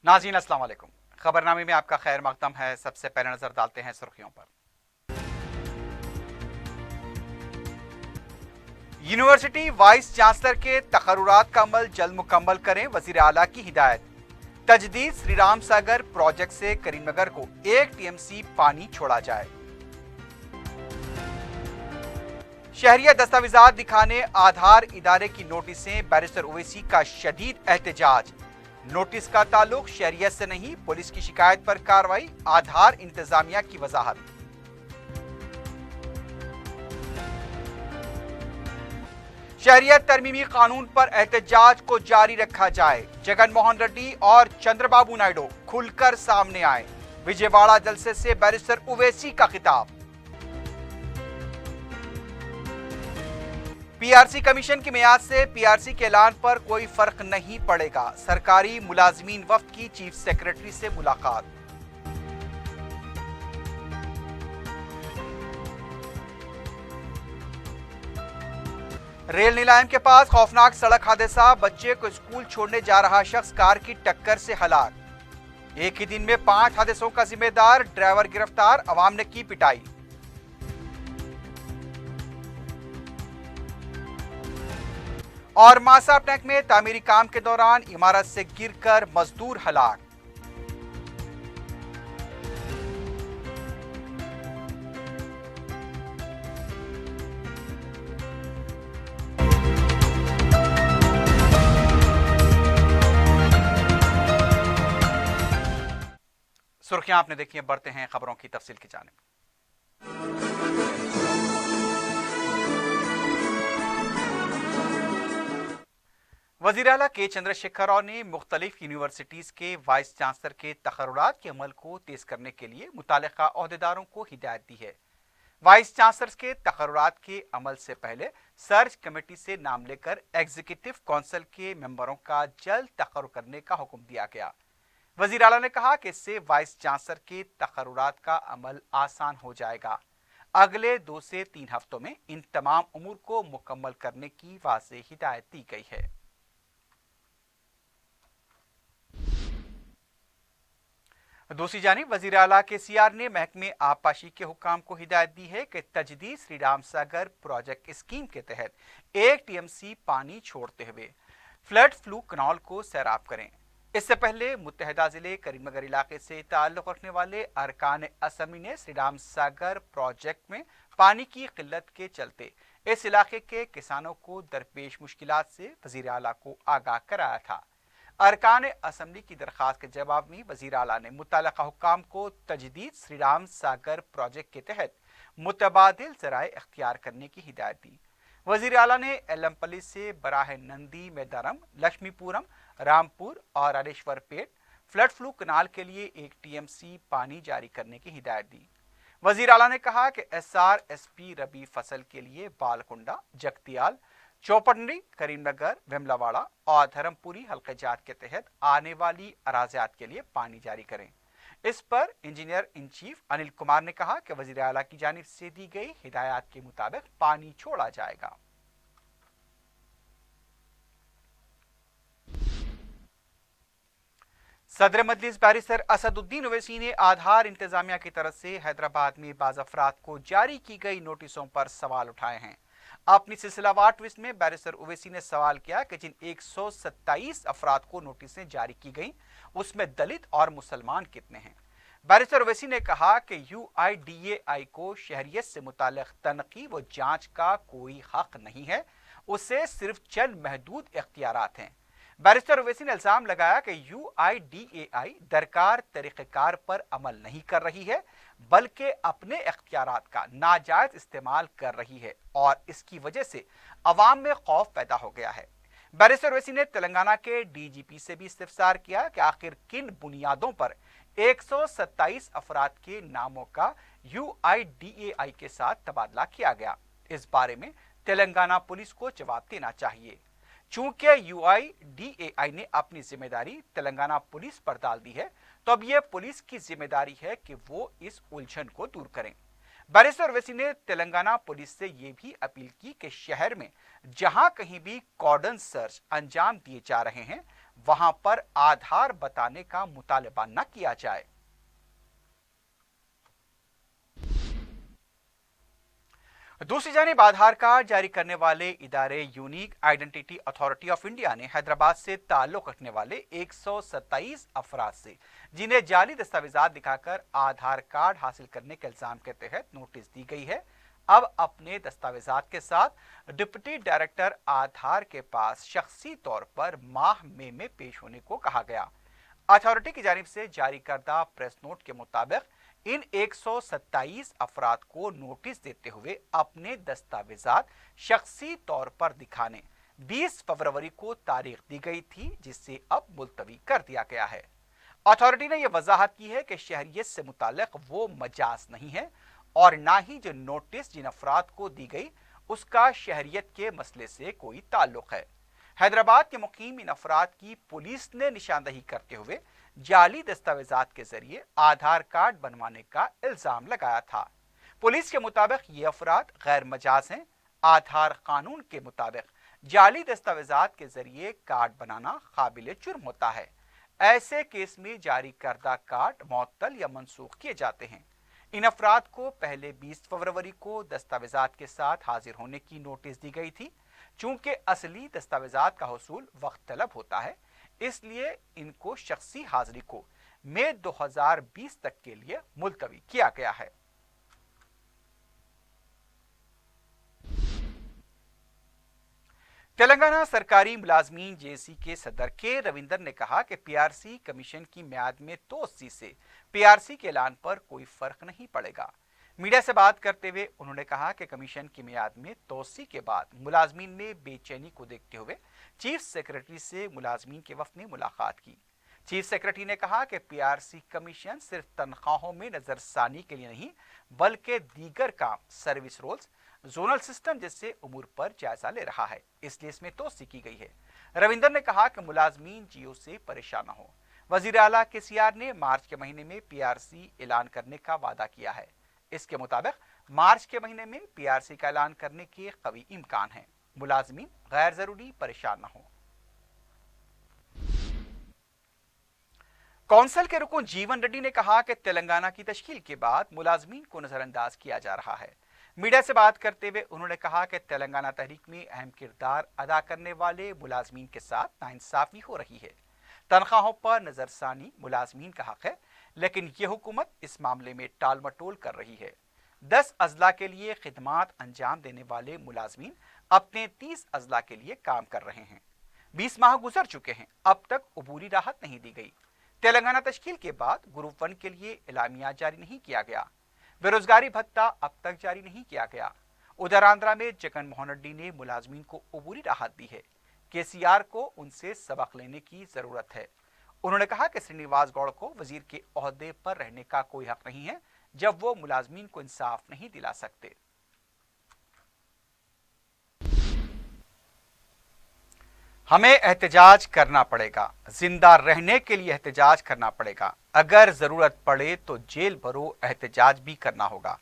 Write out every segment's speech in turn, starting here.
नाज़रीन अस्सलाम वालेकुम। खबरनामे में आपका खैर मकदम है। सबसे पहले नजर डालते हैं सुर्खियों पर। यूनिवर्सिटी वाइस चांसलर के तकर्रुरात का अमल जल्द मुकम्मल करें, वजीर आला की हिदायत। तजदीद श्री राम सागर प्रोजेक्ट से करीमनगर को 1 टीएमसी पानी छोड़ा जाए। शहरिया दस्तावेजात दिखाने आधार इदारे की नोटिसें, बैरिस्टर ओवैसी का शदीद एहतजाज। नोटिस का ताल्लुक शहरियत से नहीं, पुलिस की शिकायत पर कार्रवाई, आधार इंतजामिया की वजाहत। शहरियत तरमीमी कानून पर एहतजाज को जारी रखा जाए। जगन मोहन रेड्डी और चंद्रबाबू नायडू खुलकर सामने आए। विजयवाड़ा जलसे से बैरिस्टर ओवैसी का खिताब। पीआरसी कमीशन की मियाद से पीआरसी के ऐलान पर कोई फर्क नहीं पड़ेगा। सरकारी मुलाजमीन वफ्द की चीफ सेक्रेटरी से मुलाकात। रेल नीलाम के पास खौफनाक सड़क हादसा, बच्चे को स्कूल छोड़ने जा रहा शख्स कार की टक्कर से हलाक। एक ही दिन में 5 हादसों का जिम्मेदार ड्राइवर गिरफ्तार, अवाम ने की पिटाई। और मासा टैंक में तामीरी काम के दौरान इमारत से गिरकर मजदूर हलाक। सुर्खियां आपने देखी हैं, बढ़ते हैं खबरों की तफसील की जानिब। वज़ीर आला के चंद्रशेखर राव ने मुख्तलिफ यूनिवर्सिटीज़ के वाइस चांसलर के तकर्रुरात के अमल को तेज करने के लिए मुतालिका ओहदेदारों को हिदायत दी है। वाइस चांसलर के तकर्रुरात के अमल से पहले सर्च कमेटी से नाम लेकर एग्जीक्यूटिव काउंसिल के मेंबरों का जल्द तकर्रुर करने का हुक्म दिया गया। वज़ीर आला ने कहा कि इससे वाइस चांसलर के तकर्रुरात का अमल आसान हो जाएगा। अगले 2 से 3 हफ्तों में इन तमाम उमूर को मुकम्मल करने की वाज़ेह हिदायत दी गई है। दूसरी जानिब वज़ीर आला के सीआर ने महकमे आबपाशी के हुक्काम को हिदायत दी है कि तजदीद श्री राम सागर प्रोजेक्ट स्कीम के तहत 1 टीएमसी पानी छोड़ते हुए फ्लड फ्लू कनाल को सैराब करें। इससे पहले मुत्तहदा जिले करीमनगर इलाके से ताल्लुक रखने वाले अरकान असम्बली ने श्री राम सागर प्रोजेक्ट में पानी की किल्लत के चलते इस इलाके के किसानों को दरपेश मुश्किलात से वज़ीर आला को आगाह कराया था। अरकान असम्बली की दरख्वास्त के जवाब में वज़ीर आला ने मुतल्लका हुक्काम को तजदीद श्री राम सागर प्रोजेक्ट के तहत मुतबादिल ज़राए इख्तियार करने की हिदायत दी। वज़ीर आला ने एलमपल्ली से बराह नंदी मेदारम, लक्ष्मीपुरम, रामपुर और रालेश्वर पेट फ्लड फ्लू कनाल के लिए 1 टीएमसी पानी जारी करने की हिदायत दी। वज़ीर आला ने कहा कि SRSP रबी फसल के लिए बालकुंडा, जगतियाल, चौपटनी, करीमनगर, विमलावाड़ा और धर्मपुरी हल्के जात के तहत आने वाली अराज़ियात के लिए पानी जारी करें। इस पर engineer in chief Anil Kumar ने कहा कि वज़ीर आला की जानिब से दी गई हिदायत के मुताबिक पानी छोड़ा जाएगा। सदर मजलिस बैरिस्टर असदुद्दीन ओवैसी ने आधार इंतजामिया की तरफ से हैदराबाद में बाज़ अफराद को जारी की गई नोटिसों पर सवाल उठाए हैं। अपनी सिलसिलावार ट्वीट में बैरिस्टर ओवैसी ने सवाल किया कि जिन 127 अफराद को नोटिसें जारी की गई उसमें दलित और मुसलमान कितने हैं। बैरिस्टर ओवैसी ने कहा कि UIDAI को शहरियत से मुताल्लिक़ तनक़ी व जांच का कोई हक नहीं है, उसे सिर्फ चंद महदूद इख्तियारात हैं। बैरिस्टर ओवैसी ने इल्जाम लगाया कि UIDAI दरकार तरीक़ेकार पर अमल नहीं कर रही है, बल्कि अपने इख्तियारात का नाजायज इस्तेमाल कर रही है और इसकी वजह से अवाम में खौफ पैदा हो गया है। बैरिस्टर ओवैसी ने तेलंगाना के DGP से भी इस्तिफसार किया कि आखिर किन बुनियादों पर 127 अफराद के नामों का UIDAI के साथ तबादला किया गया। इस बारे में तेलंगाना पुलिस को जवाब देना चाहिए। चूंकि UIDAI ने अपनी जिम्मेदारी तेलंगाना पुलिस पर डाल दी है, तो अब यह पुलिस की जिम्मेदारी है कि वो इस उलझन को दूर करें। बैरिस्टर ओवैसी ने तेलंगाना पुलिस से ये भी अपील की कि शहर में जहां कहीं भी कॉर्डन सर्च अंजाम दिए जा रहे हैं वहां पर आधार बताने का मुतालबा न किया जाए। दूसरी जानिब आधार कार्ड जारी करने वाले इदारे unique identity authority of India ने हैदराबाद से ताल्लुक रखने वाले 127 अफराद से जिन्हें जाली दस्तावेजात दिखाकर आधार कार्ड हासिल करने के इल्जाम के तहत नोटिस दी गई है, अब अपने दस्तावेजात के साथ डिप्टी डायरेक्टर आधार के पास शख्सी तौर पर माह में पेश होने को कहा गया। अथॉरिटी की जानिब से जारी करदा प्रेस नोट के मुताबिक इन 127 अफराद को नोटिस देते हुए अपने दस्तावेजात शख्सी तौर पर दिखाने 20 फरवरी को तारीख दी गई थी, जिससे अब मुलतवी कर दिया गया है। अथॉरिटी ने यह वजाहत की है कि शहरियत से मुताल्लिक वो मजाज नहीं है और ना ही जो नोटिस जिन अफराद को दी गई उसका शहरियत के मसले से कोई ताल्लुक है। हैदराबाद के मुकीम इन अफराद की पुलिस ने निशानदही करते हुए जाली दस्तावेजात के जरिए आधार कार्ड बनवाने का इल्जाम लगाया था। पुलिस के मुताबिक ये अफराद गैर मजाज हैं। आधार कानून के मुताबिक जाली दस्तावेजात के जरिए कार्ड बनाना काबिल जुर्म होता है। ऐसे केस में जारी करदा कार्ड मुअत्तल या मनसूख किए जाते हैं। इन अफराद को पहले 20 फरवरी को दस्तावेजात के साथ हाजिर होने की नोटिस दी गई थी। चूंकि असली दस्तावेजात का हुसूल वक्त तलब होता है, इसलिए इनको शख्सी हाजिरी को मई 2020 तक के लिए मुलतवी किया गया है। तेलंगाना सरकारी मुलाजमीन जेसी के सदर के रविंदर ने कहा कि पीआरसी कमीशन की मियाद में तोसी से पीआरसी के ऐलान पर कोई फर्क नहीं पड़ेगा। मीडिया से बात करते हुए उन्होंने कहा कि कमीशन की मियाद में तोसी के बाद मुलाजमीन में बेचैनी को देखते हुए चीफ सेक्रेटरी से मुलाजमीन के वफ्द ने मुलाकात की। चीफ सेक्रेटरी ने कहा कि पीआरसी कमीशन सिर्फ तनख्वाहों में नजरसानी के लिए नहीं बल्कि दीगर काम, सर्विस रोल्स, जोनल सिस्टम जैसे उमूर पर जायजा ले रहा है, इसलिए इसमें तोसी की गई है। रविंदर ने कहा कि मुलाजमीन जियो से परेशान न हो। वजीर आला केसीआर ने मार्च के महीने में पीआरसी ऐलान करने का वादा किया है। इसके मुताबिक मार्च के महीने में पीआरसी का ऐलान करने के कवी इम्कान है। मुलाजमीन गैर जरूरी परेशान न हो। कौंसिल के रुकन जीवन रेड्डी ने कहा कि तेलंगाना की तश्कील के बाद मुलाजमीन को नजरअंदाज किया जा रहा है। मीडिया से बात करते हुए उन्होंने कहा कि तेलंगाना तहरीक में अहम किरदार अदा करने वाले मुलाजमीन के साथ नाइंसाफी हो रही है। तनख्वाहों पर नजरसानी मुलाजमीन का हक है, लेकिन यह हुकूमत इस मामले में टाल मटोल कर रही है। 10 अजला के लिए खिदमात अंजाम देने वाले मुलाजमीन अपने 30 अजला के लिए काम कर रहे हैं। 20 माह गुजर चुके हैं, अब तक अबूरी राहत नहीं दी गई। तेलंगाना तश्कील के बाद ग्रुप 1 के लिए एलामिया जारी नहीं किया गया। बेरोजगारी भत्ता अब तक जारी नहीं किया गया। उधर आंध्रा में जगन मोहन रेड्डी ने मुलाजमीन को अबूरी राहत दी है। केसीआर को उनसे सबक लेने की जरूरत है। उन्होंने कहा कि श्रीनिवास गौड़ को वजीर के ओहदे पर रहने का कोई हक नहीं है जब वो मुलाजमीन को इंसाफ नहीं दिला सकते। हमें एहतजाज करना पड़ेगा, जिंदा रहने के लिए एहतजाज करना पड़ेगा। अगर जरूरत पड़े तो जेल भरो एहतजाज भी करना होगा।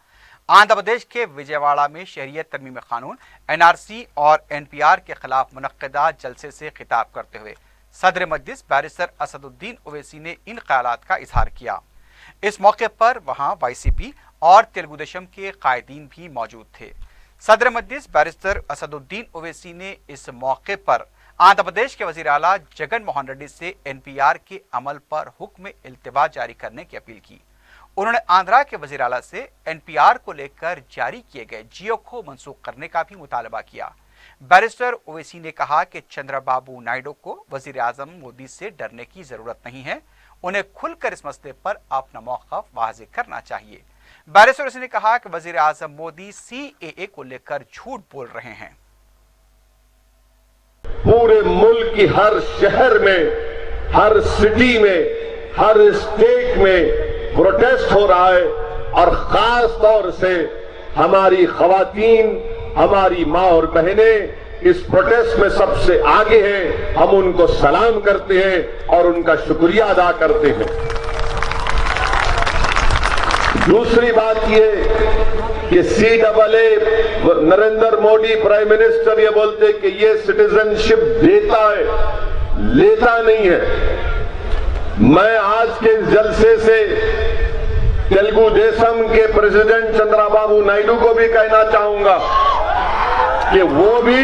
आंध्र प्रदेश के विजयवाड़ा में शहरियत तरमीम कानून एनआरसी और एनपीआर के खिलाफ मुनक्किदा जलसे से खिताब करते हुए सदर मजलिस बैरिस्टर असदुद्दीन ओवैसी ने इन ख्यालात का इजहार किया। इस मौके पर वहां वाईसीपी और तेलुगु देशम के कायदीन भी मौजूद थे। सदर मजलिस बैरिस्टर असदुद्दीन ओवैसी ने इस मौके पर आंध्र प्रदेश के वजीर आला जगन मोहन रेड्डी से एनपीआर के अमल पर हुक्म इल्तिवा जारी करने की अपील की। उन्होंने आंध्रा के वजीर आला से एनपीआर को लेकर जारी किए गए जियो को मनसूख करने का भी मुतालबा किया। बैरिस्टर ओवैसी ने कहा कि चंद्रबाबू नायडू को वजीर आजम मोदी से डरने की जरूरत नहीं है, उन्हें खुलकर इस मसले पर अपना मौक़िफ़ वाज़ेह करना चाहिए। बैरिस्टर ओवैसी ने कहा कि वजीर आजम मोदी सीएए को लेकर झूठ बोल रहे हैं। पूरे मुल्क की हर शहर में, हर सिटी में, हर स्टेट में प्रोटेस्ट हो रहा है और खास तौर से हमारी खवातीन, हमारी माँ और बहनें इस प्रोटेस्ट में सबसे आगे हैं। हम उनको सलाम करते हैं और उनका शुक्रिया अदा करते हैं। दूसरी बात ये کہ CAA Narendra Modi prime minister یہ بولتے کہ یہ سٹیزنشپ دیتا ہے، لیتا نہیں ہے۔ میں آج کے اس جلسے سے تیلگو دیشم کے پریزیڈنٹ چندرا بابو نائیڈو کو بھی کہنا چاہوں گا کہ وہ بھی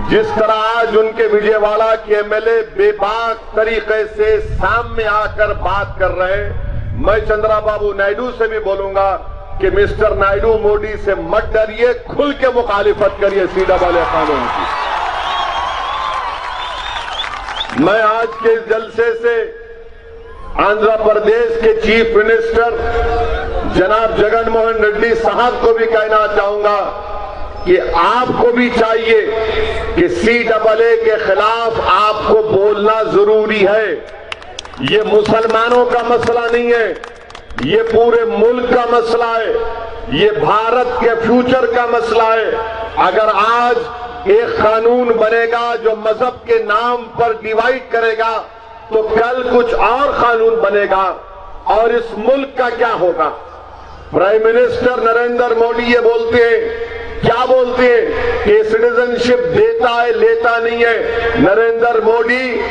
جس طرح آج ان کے وجے واڑا کے MLA بے باک طریقے سے سامنے آ کر بات کر رہے ہیں، میں چندرا بابو نائیڈو سے بھی بولوں گا کہ مسٹر نائیڈو مودی سے مت ڈریے، کھل کے مخالفت کریے CAA قانون کی۔ میں آج کے اس جلسے سے آندھرا پردیش کے چیف منسٹر جناب جگن موہن ریڈی صاحب کو بھی کہنا چاہوں گا کہ آپ کو بھی چاہیے کہ CAA کے خلاف آپ کو بولنا ضروری ہے۔ یہ مسلمانوں کا مسئلہ نہیں ہے، یہ پورے ملک کا مسئلہ ہے، یہ بھارت کے فیوچر کا مسئلہ ہے۔ اگر آج ایک قانون بنے گا جو مذہب کے نام پر ڈیوائیڈ کرے گا تو کل کچھ اور قانون بنے گا، اور اس ملک کا کیا ہوگا؟ پرائم منسٹر نریندر مودی یہ بولتے ہیں، کیا بولتے ہیں کہ سٹیزن شپ دیتا ہے، لیتا نہیں ہے۔ نریندر مودی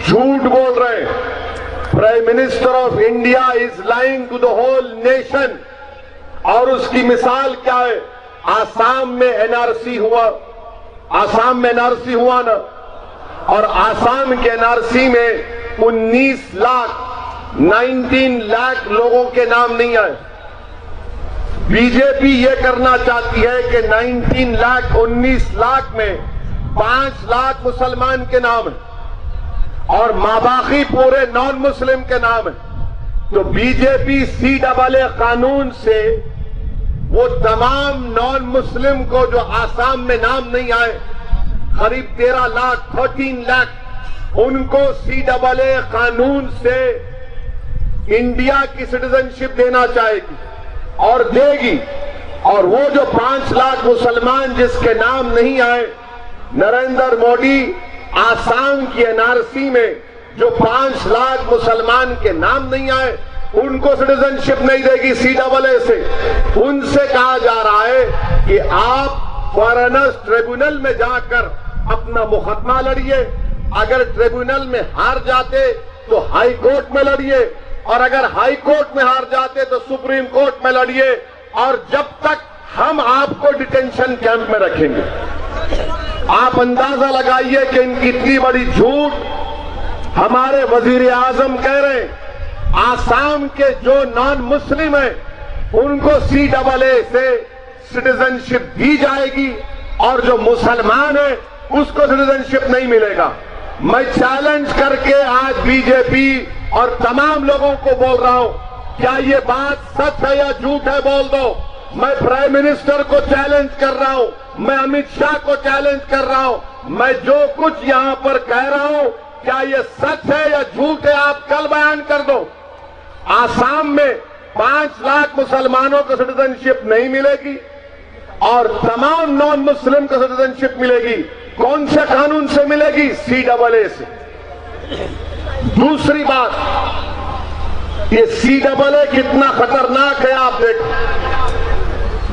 جھوٹ بول رہے ہیں۔ Prime minister of India is lying to the whole nation, اور اس کی مثال کیا ہے؟ آسام میں NRC ہوا، آسام میں NRC ہوا نا، اور آسام کے NRC میں 19 لاکھ لوگوں کے نام نہیں آئے۔ بی جے پی یہ کرنا چاہتی ہے کہ 19 لاکھ میں 5 لاکھ مسلمان کے نام ہیں اور ماباقی پورے نان مسلم کے نام ہیں۔ تو بی جے پی CAA قانون سے وہ تمام نان مسلم کو جو آسام میں نام نہیں آئے، قریب 13 لاکھ ان کو CAA قانون سے انڈیا کی سٹیزنشپ دینا چاہے گی اور دے گی۔ اور وہ جو 5 لاکھ مسلمان جس کے نام نہیں آئے، نریندر مودی آسام کی NRC میں جو 5 لاکھ مسلمان کے نام نہیں آئے ان کو سٹیزنشپ نہیں دے گی CAA سے۔ ان سے کہا جا رہا ہے کہ آپ فارنرز ٹریبونل میں جا کر اپنا مقدمہ لڑیے، اگر ٹریبونل میں ہار جاتے تو ہائی کورٹ میں لڑیے، اور اگر ہائی کورٹ میں ہار جاتے تو سپریم کورٹ میں لڑیے، اور جب تک ہم آپ کو ڈیٹینشن کیمپ میں رکھیں گے۔ آپ اندازہ لگائیے کہ ان کی اتنی بڑی جھوٹ ہمارے وزیر اعظم کہہ رہے ہیں آسام کے جو نان مسلم ہیں ان کو CAA سے سٹیزنشپ دی جائے گی، اور جو مسلمان ہیں اس کو سٹیزنشپ نہیں ملے گا۔ میں چیلنج کر کے آج بی جے پی اور تمام لوگوں کو بول رہا ہوں، کیا یہ بات سچ ہے یا جھوٹ ہے؟ بول دو۔ میں پرائم منسٹر کو چیلنج کر رہا ہوں، میں امت شاہ کو چیلنج کر رہا ہوں، میں جو کچھ یہاں پر کہہ رہا ہوں کیا یہ سچ ہے یا جھوٹ ہے؟ آپ کل بیان کر دو۔ آسام میں 5 لاکھ مسلمانوں کو سٹیزنشپ نہیں ملے گی اور تمام نان مسلم کو سٹیزنشپ ملے گی۔ کون سے قانون سے ملے گی؟ CAA سے۔ دوسری بات، یہ CAA کتنا خطرناک ہے آپ دیکھیں۔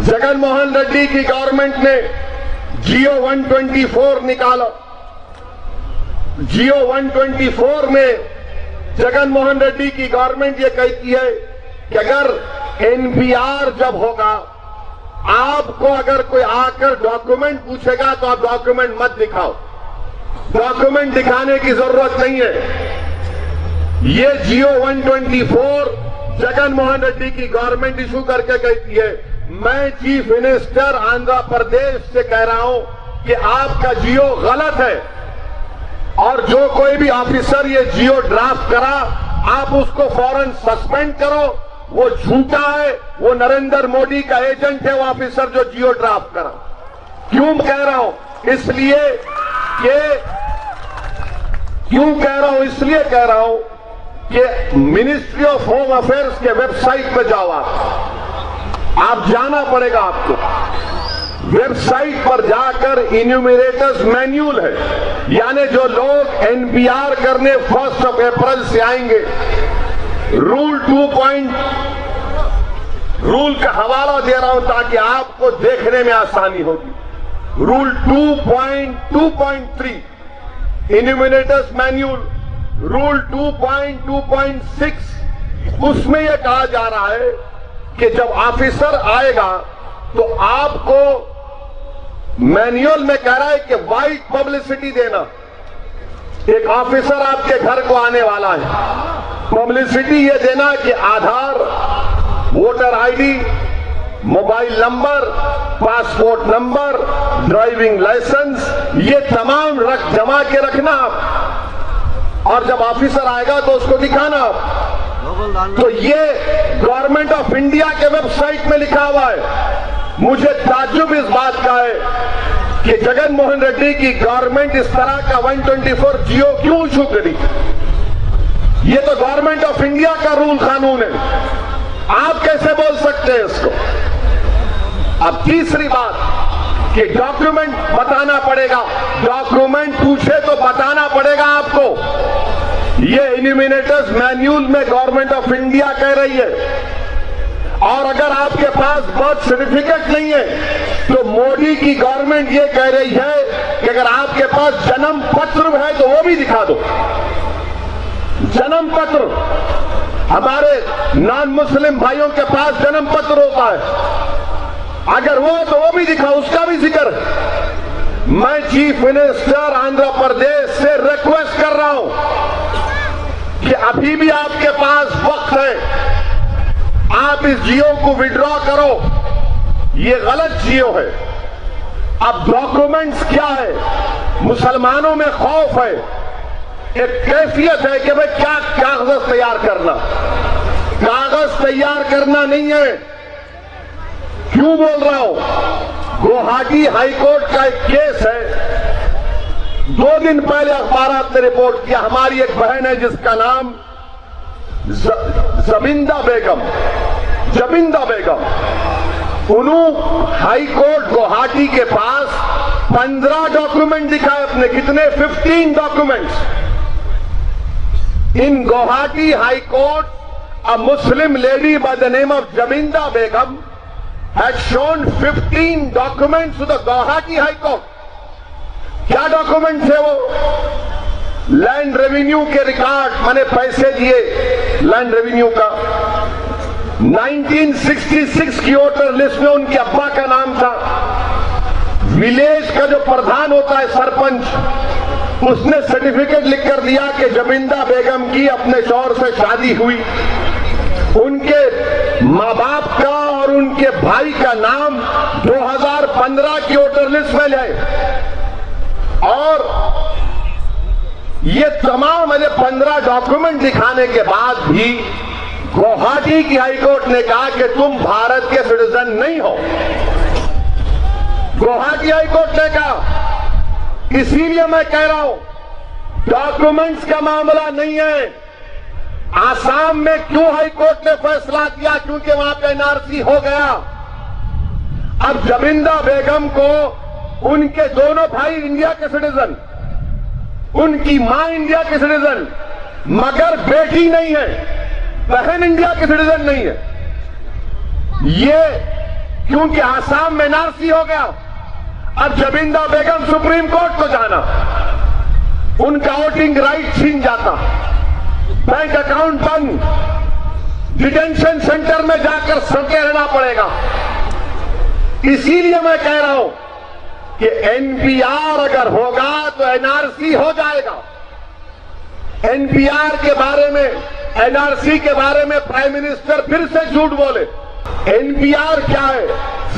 جگن موہن ریڈی کی گورنمنٹ نے GO 124 نکالا۔ GO 124 میں جگن موہن ریڈی کی گورنمنٹ یہ کہتی ہے کہ اگر NPR جب ہوگا، آپ کو اگر کوئی آ کر ڈاکومنٹ پوچھے گا تو آپ ڈاکومنٹ مت دکھاؤ، ڈاکومنٹ دکھانے کی ضرورت نہیں ہے۔ یہ GO 124 جگن موہن ریڈی کی گورنمنٹ ایشو کر کے کہتی ہے۔ میں چیف منسٹر آندھرا پردیش سے کہہ رہا ہوں کہ آپ کا GO غلط ہے، اور جو کوئی بھی آفیسر یہ GO ڈرافٹ کرا آپ اس کو فوراً سسپینڈ کرو۔ وہ جھوٹا ہے، وہ نریندر مودی کا ایجنٹ ہے وہ آفیسر جو GO ڈرافٹ کرا۔ کیوں کہہ رہا ہوں؟ اس لیے کہہ رہا ہوں کہ منسٹری آف ہوم افیئرز کے ویب سائٹ پہ جاؤ، آپ جانا پڑے گا آپ کو۔ ویب سائٹ پر جا کر انیومریٹرز مینیول ہے، یعنی جو لوگ NPR کرنے 1 اپریل سے آئیں گے، رول رول کا حوالہ دے رہا ہوں تاکہ آپ کو دیکھنے میں آسانی ہوگی. رول 2.2.3 انیومینیٹرز مینیول، رول 2.2.6 اس میں یہ کہا جا رہا ہے کہ جب آفیسر آئے گا تو آپ کو مینیول میں کہہ رہا ہے کہ وائڈ پبلسٹی دینا. ایک آفیسر آپ کے گھر کو آنے والا ہے، پبلسٹی یہ دینا کہ Aadhaar, voter I D, mobile number, passport number, driving licence, یہ تمام جمع کے رکھنا آپ، اور جب آفیسر آئے گا تو اس کو دکھانا آپ. تو یہ گورنمنٹ آف انڈیا کے ویب سائٹ میں لکھا ہوا ہے. مجھے تعجب اس بات کا ہے کہ جگن موہن ریڈی کی گورنمنٹ اس طرح کا 124 جیو کیوں ایشو کری. یہ تو گورنمنٹ آف انڈیا کا رول قانون ہے، آپ کیسے بول سکتے ہیں اس کو؟ اب تیسری بات کہ ڈاکیومنٹ بتانا پڑے گا. ڈاکیومنٹ پوچھے تو بتانا پڑے گا آپ کو. یہ انیومینیٹرز مینیول میں گورنمنٹ آف انڈیا کہہ رہی ہے. اور اگر آپ کے پاس برتھ سرٹیفکیٹ نہیں ہے تو مودی کی گورنمنٹ یہ کہہ رہی ہے کہ اگر آپ کے پاس جنم پتر ہے تو وہ بھی دکھا دو. جنم پتر، ہمارے نان مسلم بھائیوں کے پاس جنم پتر ہوتا ہے، اگر وہ تو وہ بھی دکھاؤ، اس کا بھی ذکر. میں چیف منسٹر آندھرا پردیش سے ریکویسٹ کر رہا ہوں کہ ابھی بھی آپ کے پاس وقت ہے، آپ اس جیو کو وڈرا کرو. یہ غلط جیو ہے. اب ڈاکومنٹس کیا ہے؟ مسلمانوں میں خوف ہے، ایک کیفیت ہے کہ بھئی کیا کاغذ تیار کرنا. کاغذ تیار کرنا نہیں ہے. کیوں بول رہا ہوں؟ گوہاٹی ہائی کورٹ کا ایک کیس ہے، 2 دن پہلے اخبارات نے رپورٹ کیا. ہماری ایک بہن ہے جس کا نام زبندہ بیگم، انہوں ہائی کورٹ گوہاٹی کے پاس 15 ڈاکومنٹ دکھائے اپنے. کتنے؟ 15 documents. In Guwahati High Court, a Muslim lady by the name of Jaminda Begum had shown 15 documents to the Guwahati High Court. کیا ڈاکومنٹ تھے وہ؟ لینڈ ریونیو کے ریکارڈ، میں نے پیسے دیے لینڈ ریونیو کا. 1966 کی ووٹر لسٹ میں ان کے ابا کا نام تھا. ولیج کا جو پردھان ہوتا ہے، سرپنچ، اس نے سرٹیفکیٹ لکھ کر دیا کہ جمندہ بیگم کی اپنے شوہر سے شادی ہوئی. ان کے ماں باپ کا اور ان کے بھائی کا نام 2015 کی ووٹر لسٹ میں لائے. اور یہ تمام 15 ڈاکومنٹ دکھانے کے بعد بھی گوہاٹی کی ہائی کورٹ نے کہا کہ تم بھارت کے سٹیزن نہیں ہو. گوہاٹی ہائی کورٹ نے کہا. اسی لیے میں کہہ رہا ہوں ڈاکومنٹس کا معاملہ نہیں ہے. آسام میں کیوں ہائی کورٹ نے فیصلہ کیا؟ کیونکہ وہاں پہ NRC ہو گیا. اب جمندہ بیگم کو ان کے دونوں بھائی انڈیا کے سٹیزن، ان کی ماں انڈیا کے سٹیزن، مگر بیٹی نہیں ہے، بہن انڈیا کے سٹیزن نہیں ہے. یہ کیونکہ آسام میں NRC ہو گیا. اب جمندہ بیگم سپریم کورٹ کو جانا، ان کا ووٹنگ رائٹ چھین جاتا، بینک اکاؤنٹ بند، ڈیٹینشن سینٹر میں جا کر سڑکے رہنا پڑے گا. اسی لیے میں کہہ رہا ہوں کہ NPR اگر ہوگا تو NRC ہو جائے گا. NPR کے بارے میں، NRC کے بارے میں پرائم منسٹر پھر سے جھوٹ بولے. NPR کیا ہے؟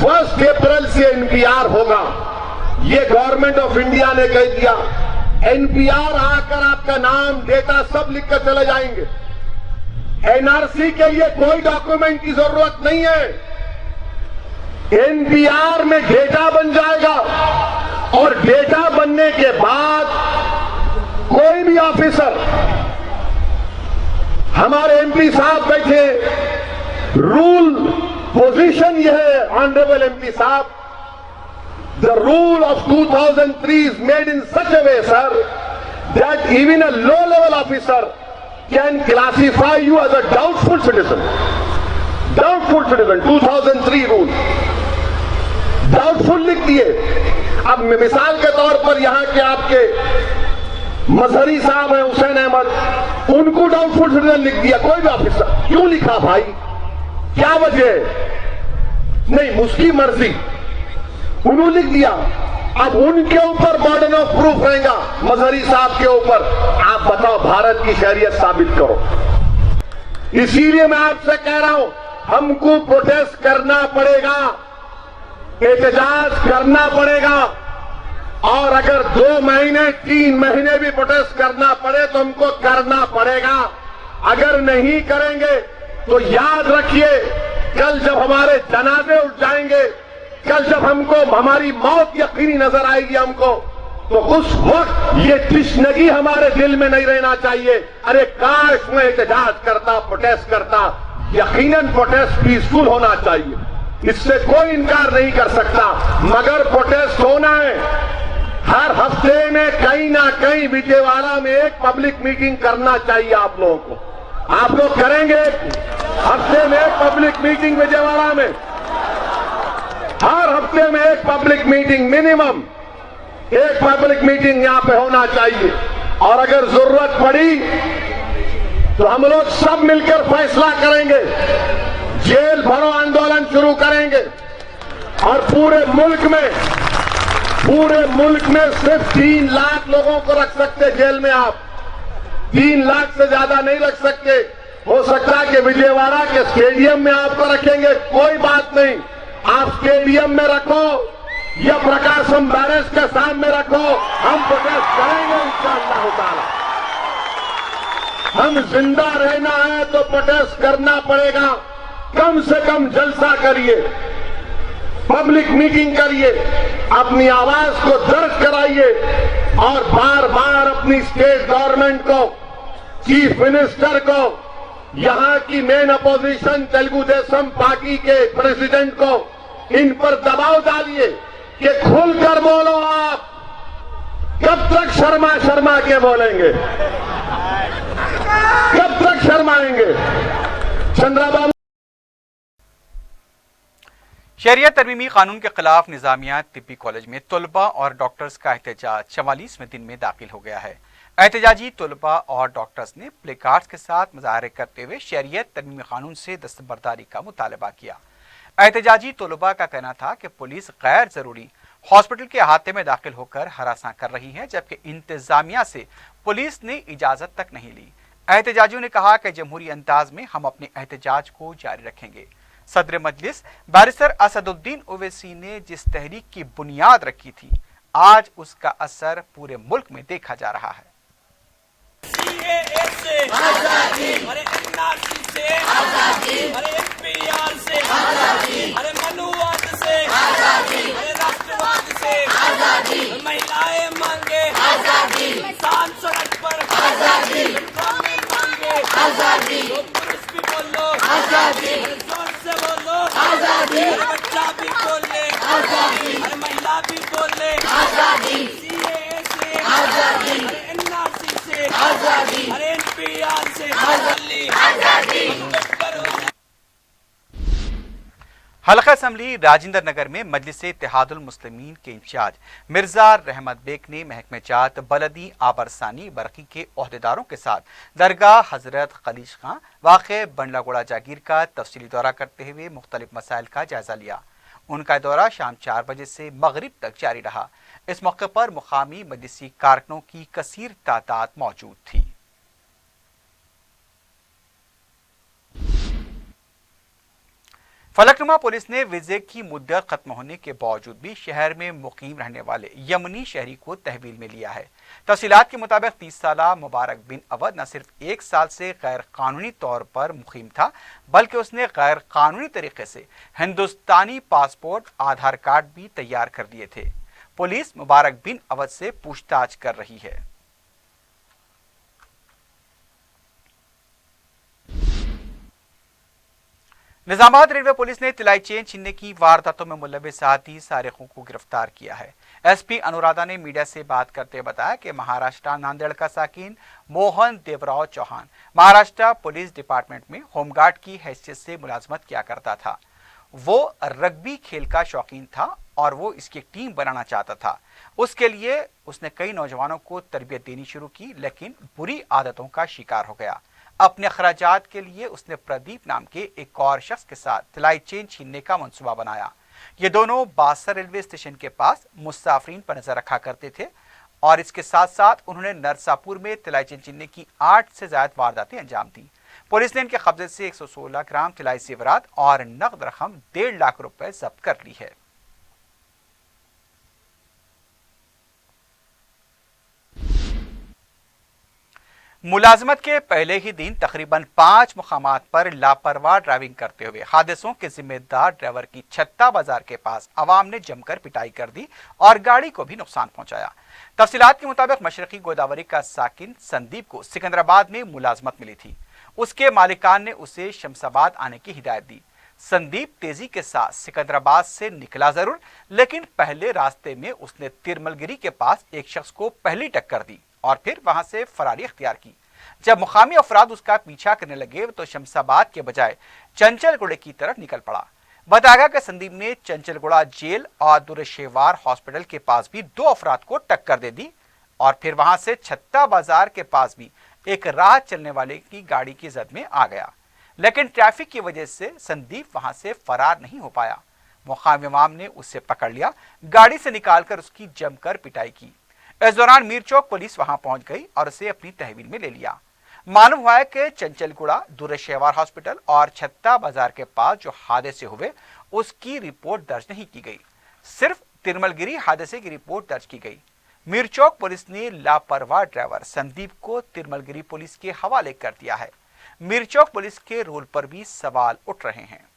1 اپریل سے NPR ہوگا. یہ گورنمنٹ آف انڈیا نے کہہ دیا. NPR آ کر آپ کا نام، ڈیٹا سب لکھ کر چلے جائیں گے. NRC کے لیے کوئی ڈاکومنٹ کی ضرورت نہیں ہے. NPR میں ڈیٹا بن جائے گا اور ڈیٹا بننے کے بعد کوئی بھی آفیسر، ہمارے MP صاحب بیٹھے، رول پوزیشن یہ ہے آنریبل MP صاحب. The rule of 2003 is made in such a way, sir, that even a low-level officer can classify you as a doubtful citizen. Doubtful citizen 2003 rule doubtful लिख दिए। अब मिसाल के तौर पर यहां के आपके मजहरी साहब हैं हुसैन अहमद, उनको डाउटफुल सिटीजन लिख दिया कोई भी ऑफिसर। क्यों लिखा भाई, क्या वजह है? नहीं, उसकी मर्जी, उन्होंने लिख दिया। अब उनके ऊपर बर्डन ऑफ प्रूफ रहेगा मजहरी साहब के ऊपर। आप बताओ, भारत की शरीयत साबित करो। इसीलिए मैं आपसे कह रहा हूं, हमको प्रोटेस्ट करना पड़ेगा, एहतजाज करना पड़ेगा, और अगर 2 महीने 3 महीने भी प्रोटेस्ट करना पड़े तो हमको करना पड़ेगा। अगर नहीं करेंगे तो याद रखिए, कल जब हमारे जनाजे उठ जाएंगे, कल जब हमको हमारी मौत यकीनी नजर आएगी हमको, तो उस वक्त ये तृष्णगी हमारे दिल में नहीं रहना चाहिए। अरे काश मैं एहतजाज करता, प्रोटेस्ट करता। यकीनन प्रोटेस्ट पीसफुल होना चाहिए, इससे कोई इनकार नहीं कर सकता, मगर प्रोटेस्ट होना है। हर हफ्ते में कहीं ना कहीं विजयवाड़ा में एक पब्लिक मीटिंग करना चाहिए आप लोगों को। आप लोग करेंगे हफ्ते में एक पब्लिक मीटिंग विजयवाड़ा में? हर हफ्ते में एक पब्लिक मीटिंग, मिनिमम एक पब्लिक मीटिंग यहां पे होना चाहिए। और अगर जरूरत पड़ी तो हम लोग सब मिलकर फैसला करेंगे, जेल भरो आंदोलन शुरू करेंगे, और पूरे मुल्क में सिर्फ 3 लाख लोगों को रख सकते जेल में। आप 3 लाख से ज्यादा नहीं रख सकते। हो सकता है कि विजयवाड़ा के स्टेडियम में आपको रखेंगे, कोई बात नहीं, आप स्टेडियम में रखो या प्रकाशम बैरेज के सामने रखो, हम प्रोटेस्ट करेंगे इंशाअल्लाह ताला। हम जिंदा रहना है तो प्रोटेस्ट करना पड़ेगा। कम से कम जलसा करिए, पब्लिक मीटिंग करिए, अपनी आवाज को दर्ज कराइए, और बार बार अपनी स्टेट गवर्नमेंट को, चीफ मिनिस्टर को, यहां की main opposition Telugu Desam party के प्रेसिडेंट को, इन पर दबाव डालिए कि खुलकर बोलो। आप कब तक शर्मा के बोलेंगे? कब तक शर्माएंगे? चंद्रबाबू। शरियत तरमीमी कानून के खिलाफ निजामिया तिब्बी कॉलेज में तलबा और डॉक्टर्स का एहतजाज 44वें दिन में दाखिल हो गया है। एहतजाजी तलबा और डॉक्टर्स ने प्ले कार्ड्स के साथ मुजाहरे करते हुए शरियत तरमीमी कानून से दस्तबरदारी का मुतालबा किया। एहतजाजी तलबा का कहना था कि पुलिस गैर जरूरी हॉस्पिटल के अहाते में दाखिल होकर हरासा कर रही है, जबकि इंतजामिया से पुलिस ने इजाजत तक नहीं ली। एहतजाजियों ने कहा कि जमहूरी अंदाज में हम अपने एहतजाज को जारी रखेंगे। सदर मजलिस बैरिस्टर असदुद्दीन ओवैसी ने जिस तहरीक की बुनियाद रखी थी, आज उसका असर पूरे मुल्क में देखा जा रहा है। CAA से आजादी, अरे NRC से आजादी, अरे NPR से आजादी, अरे मनुवाद से आजादी, अरे राष्ट्रवाद से आजादी, महिलाएं मांगे आजादी, किसान सड़क पर आजादी, कानून मांगे आजादी, पुलिस भी बोलो आजादी, जोर से बोलो आजादी, अरे बच्चा भी बोले आजादी, अरे महिला भी बोले आजादी, CAA से आजादी, अरे NRC से आजादी, अरे NPR से आजादी। हल्का असम्बली राजेंद्र नगर में मजलिस इत्तेहादुल मुस्लिमीन के इंचार्ज मिर्जा रहमत बेग ने महकमे जात बलदी आबरसानी बरकी के ओहदेदारों के साथ दरगाह हजरत खलीज खां वाक़े बंडलागोड़ा जागीर का तफसीली दौरा करते हुए मुख्तलिफ मसाइल का जायजा लिया। उनका दौरा शाम 4 बजे से मगरिब तक जारी रहा। इस मौके पर मुकामी मजलिसी कारकुनों की कसीर तादाद मौजूद थी। फलकनुमा पुलिस ने वीजे की मुद्दत खत्म होने के बावजूद भी शहर में मुकीम रहने वाले यमनी शहरी को तहवील में लिया है। तफसीलात के मुताबिक 30 साला मुबारक बिन अवध न सिर्फ 1 साल से गैर कानूनी तौर पर मुकीम था, बल्कि उसने गैर कानूनी तरीके से हिंदुस्तानी पासपोर्ट, आधार कार्ड भी तैयार कर दिए थे। पुलिस मुबारक बिन अवध से पूछताछ कर रही है। निजामाबाद रेलवे पुलिस ने तिलाई चेन छीनने की वारदातों में मुलविस आती सारिकों को गिरफ्तार किया है। एसपी अनुराधा ने मीडिया से बात करते हुए बताया कि महाराष्ट्र नांदेड़ का साकिन मोहन देवराव चौहान महाराष्ट्र पुलिस डिपार्टमेंट में होमगार्ड की हैसियत से मुलाजमत किया करता था। वो रग्बी खेल का शौकीन था और वो इसकी एक टीम बनाना चाहता था। उसके लिए उसने कई नौजवानों को तरबियत देनी शुरू की, लेकिन बुरी आदतों का शिकार हो गया। अपने अखराजात के लिए उसने प्रदीप नाम के एक और शख्स के साथ तिलाई चेन छीनने का मंसूबा बनाया। ये दोनों बासर रेलवे स्टेशन के पास मुसाफिरीन पर नजर रखा करते थे और इसके साथ साथ उन्होंने नरसापुर में तिलाई चेन छीनने की 8 से ज्यादा वारदातें अंजाम दी। पुलिस ने इनके कब्जे से 116 ग्राम तिलाई जेवरात और नकद रकम 1.5 लाख रुपए जब्त कर ली है। मुलाजमत के पहले ही दिन तकरीबन 5 मुकामात पर लापरवाह ड्राइविंग करते हुए हादसों के जिम्मेदार ड्राइवर की छत्ता बाजार के पास अवाम ने जमकर पिटाई कर दी और गाड़ी को भी नुकसान पहुंचाया। तफसीलात के मुताबिक मशरकी गोदावरी का साकिन संदीप को सिकंदराबाद में मुलाजमत मिली थी। उसके मालिकान ने उसे शमशाबाद आने की हिदायत दी। संदीप तेजी के साथ सिकंदराबाद से निकला जरूर, लेकिन पहले रास्ते में उसने तिरमलगिरी के पास एक शख्स को पहली टक्कर दी और फिर वहां से फरारी अख्तियार की। जब मुकामी अफराद उसका पीछा करने लगे तो शमशाबाद के बजाय चंचलगुड़े की तरफ निकल पड़ा। बताया गया कि संदीप ने चंचलगुड़ा जेल और दुरशेवार हॉस्पिटल के पास भी 2 अफराद को टक्कर दे दी और फिर वहां से छत्ता बाजार के पास भी एक राह चलने वाले की गाड़ी की जद में आ गया, लेकिन ट्रैफिक की वजह से संदीप वहां से फरार नहीं हो पाया। मुकामी अवाम ने उसे पकड़ लिया, गाड़ी से निकालकर उसकी जमकर पिटाई की। इस दौरान मीरचौक पुलिस वहां पहुंच गई और उसे अपनी तहवील में ले लिया। मालूम हुआ है कि चंचलगुड़ा, दुरशेवार हॉस्पिटल और छत्ता बाजार के पास जो हादसे हुए उसकी रिपोर्ट दर्ज नहीं की गई, सिर्फ तिरमलगिरी हादसे की रिपोर्ट दर्ज की गई। मीरचौक पुलिस ने लापरवाह ड्राइवर संदीप को तिरमलगिरी पुलिस के हवाले कर दिया है। मीरचौक पुलिस के रोल पर भी सवाल उठ रहे हैं।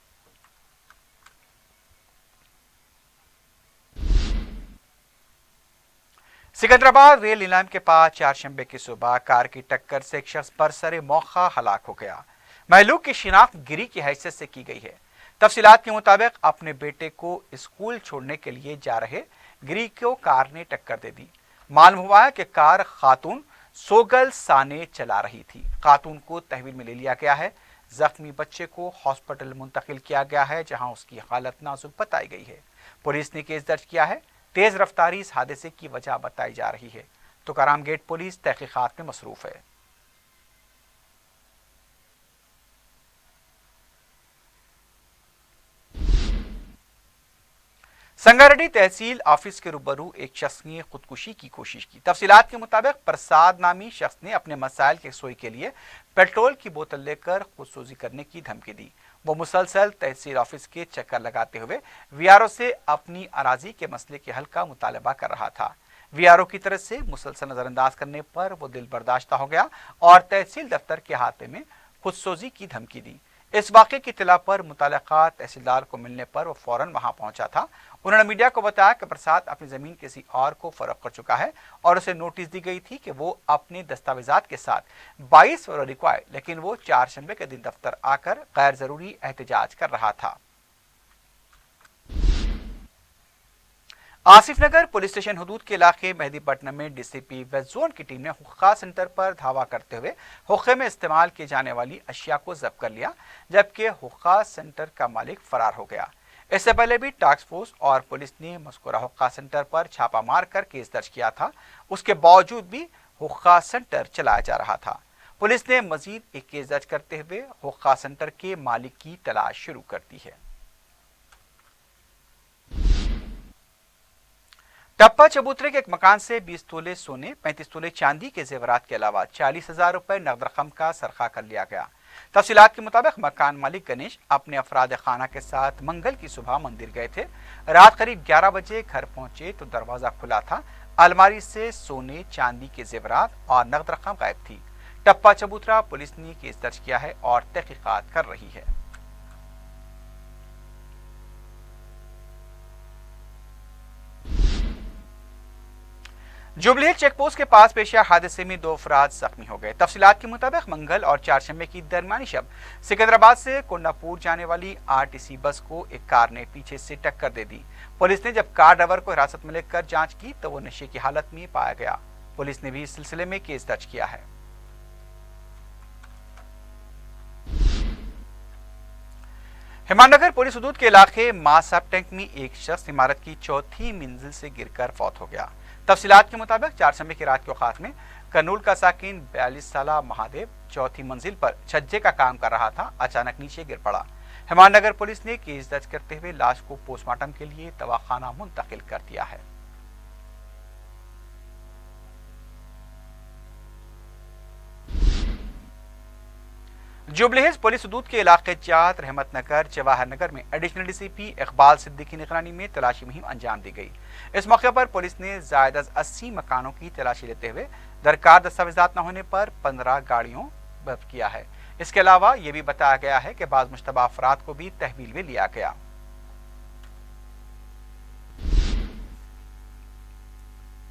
सिकंदराबाद रेल नीलाम के पास चारशंबे की सुबह कार की टक्कर से एक शख्स बरसरे मौका हलाक हो गया। महलूक की शिनाख्त गिरी की हैसियत से की गई है। तफसीलात के मुताबिक अपने बेटे को स्कूल छोड़ने के लिए जा रहे गिरी को कार ने टक्कर दे दी। मालूम हुआ है कि कार खातून सोगल साने चला रही थी। खातून को तहवील में ले लिया गया है। जख्मी बच्चे को हॉस्पिटल मुंतकिल किया गया है, जहां उसकी हालत नाजुक बताई गई है। पुलिस ने केस दर्ज किया है। तेज रफ्तारी इस हादसे की वजह बताई जा रही है। तुकाराम गेट पुलिस तहकीकात में मसरूफ है। संगारेड्डी तहसील ऑफिस के रूबरू एक शख्स ने खुदकुशी की कोशिश की। तफसीलात के मुताबिक प्रसाद नामी शख्स ने अपने मसाइल के सोई के लिए पेट्रोल की बोतल लेकर खुदसोजी करने की धमकी दी। वो मुसलसल तहसील ऑफिस के चक्कर लगाते हुए वीआरओ से अपनी अराजी के मसले के हल का मुतालबा कर रहा था। वीआरओ की तरफ से मुसलसल नजरअंदाज करने पर वो दिल बर्दाश्त हो गया और तहसील दफ्तर के अहाते में खुदसोजी की धमकी दी। इस वाक़े की इत्तला पर मुतल्लिका तहसीलदार को मिलने पर वो फौरन वहां पहुंचा था। उन्होंने मीडिया को बताया कि प्रसाद अपनी जमीन किसी और को फरोख्त कर चुका है और उसे नोटिस दी गई थी कि वो अपने दस्तावेजात के साथ 22 फरवरी को आए, लेकिन वो चारशंबे के दिन दफ्तर आकर गैर जरूरी एहतजाज कर रहा था। आसिफ नगर पुलिस स्टेशन हदूद के इलाके मेहदीपट्टनम में डीसीपी वेस्ट जोन की टीम ने हुक्का सेंटर पर धावा करते हुए हुक्के में इस्तेमाल की जाने वाली अशिया को जब्त कर लिया, जबकि हुक्का सेंटर का मालिक फरार हो गया। इससे पहले भी टास्क फोर्स और पुलिस ने मस्कुरा हुक्का सेंटर पर छापा मारकर केस दर्ज किया था। उसके बावजूद भी हुक्का सेंटर चलाया जा रहा था। पुलिस ने मजीद एक केस दर्ज करते हुए हुक्का सेंटर के मालिक की तलाश शुरू कर दी है। टप्पा चबूतरे के एक मकान से 20 तोले सोने, 35 तोले चांदी के जेवरात के अलावा 40,000 रुपए नकद रकम का सरखा कर लिया गया। तफसीलात के मुताबिक मकान मालिक गणेश अपने अफराद खाना के साथ मंगल की सुबह मंदिर गए थे। रात करीब 11 बजे घर पहुंचे तो दरवाजा खुला था। अलमारी से सोने चांदी के जेवरात और नकद रकम गायब थी। टप्पा चबूतरा पुलिस ने केस दर्ज किया है और तहकीकात कर रही है। जुबली हिल्स चेक पोस्ट के पास पेश आए हादसे में 2 अफराद जख्मी हो गए। तफसीलात के मुताबिक मंगल और चारशंबे की दरमियानी शब सिकंदराबाद से कोंडापुर जाने वाली आरटीसी बस को एक कार ने पीछे से टक्कर दे दी। पुलिस ने जब कार ड्राइवर को हिरासत में लेकर जांच की तो वो नशे की हालत में पाया गया। पुलिस ने भी इस सिलसिले में केस दर्ज किया है। हिमानगर पुलिस हदूद के इलाके मासाब टैंक में एक शख्स इमारत की 4थी मंजिल से गिरकर फौत हो गया। तफसीलात के मुताबिक चारशंबे की रात के औकात में करनूल का साकिन 42 साला महादेव 4थी मंजिल पर छज्जे का काम कर रहा था, अचानक नीचे गिर पड़ा। हिमानगर पुलिस ने केस दर्ज करते हुए लाश को पोस्टमार्टम के लिए दवाखाना मुंतकिल कर दिया है। जुबली हिल्स पुलिस हदूद के इलाके जात रहमत नगर जवाहर नगर में एडिशनल डीसीपी इकबाल सिद्दीकी की निगरानी में तलाशी मुहिम अंजाम दी गई। इस मौके पर पुलिस ने ज़ायद अज 80 मकानों की तलाशी लेते हुए दरकार दस्तावेजात न होने पर 15 गाड़ियों जब्त किया है। इसके अलावा ये भी बताया गया है कि बाज़ मुश्तबा अफराद को भी तहवील में लिया गया।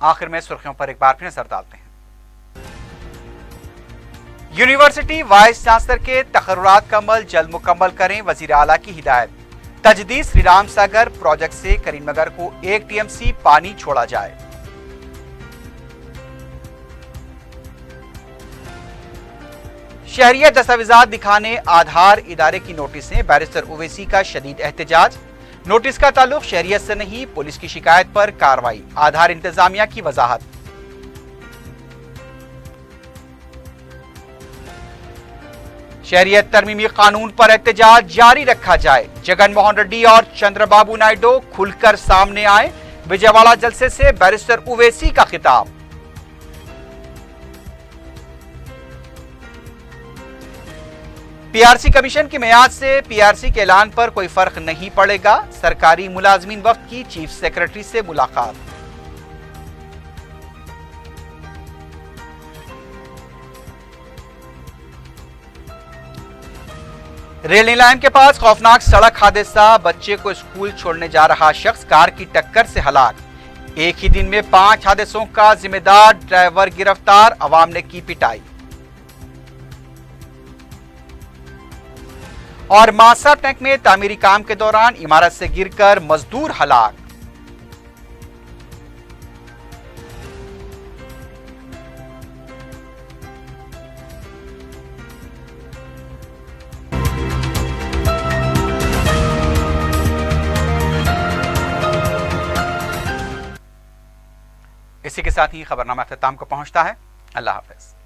आखिर में सुर्खियों पर एक बार फिर नजर डालते हैं। यूनिवर्सिटी वाइस चांसलर के तकर्रुरात का अमल जल्द मुकम्मल करें, वजीर आला की हिदायत। तजदीद श्रीराम सागर प्रोजेक्ट से करीमनगर को 1 टीएमसी पानी छोड़ा जाए। शहरियत दस्तावेजात दिखाने आधार इदारे की नोटिसें, बैरिस्टर ओवैसी का शदीद एहतजाज। नोटिस का ताल्लुक शहरियत से नहीं, पुलिस की शिकायत पर कार्रवाई, आधार इंतजामिया की वजाहत। शहरियत तरमीमी कानून पर एहतजाज जारी रखा जाए। जगन मोहन रेड्डी और चंद्रबाबू नायडू खुलकर सामने आए। विजयवाड़ा जलसे से बैरिस्टर ओवैसी का खिताब। पीआरसी कमीशन की मियाद से पीआरसी के ऐलान पर कोई फर्क नहीं पड़ेगा। सरकारी मुलाजमीन वफ्द की चीफ सेक्रेटरी से मुलाकात। रेलवे लाइन के पास खौफनाक सड़क हादसा, बच्चे को स्कूल छोड़ने जा रहा शख्स कार की टक्कर से हलाक। एक ही दिन में 5 हादसों का जिम्मेदार ड्राइवर गिरफ्तार, अवाम ने की पिटाई। और मासा टैंक में तामीरी काम के दौरान इमारत से गिरकर मजदूर हलाक। इसी के साथ ही खबरनामा अख्ताम को पहुंचता है। अल्लाह हाफिज।